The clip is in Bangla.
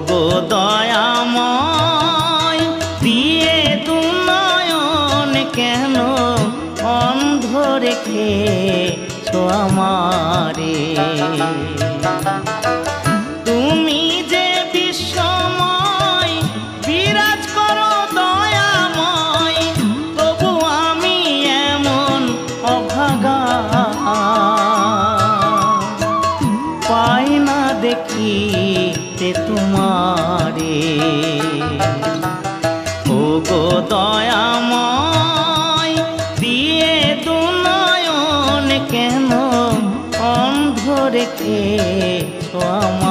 গো দয়াময় দিয়ে দুনয়ন কেন অন্ধ রেখেছো আমারে। তুমি যে বিশ্বময় বিরাজ করো দয়াময়, তবু আমি এমন অভাগা পাই না দেখিতে তোমারে। ও গো দয়াময় দিয়ে দুনয়ন কেন অন্ধ রেখেছো আমারে।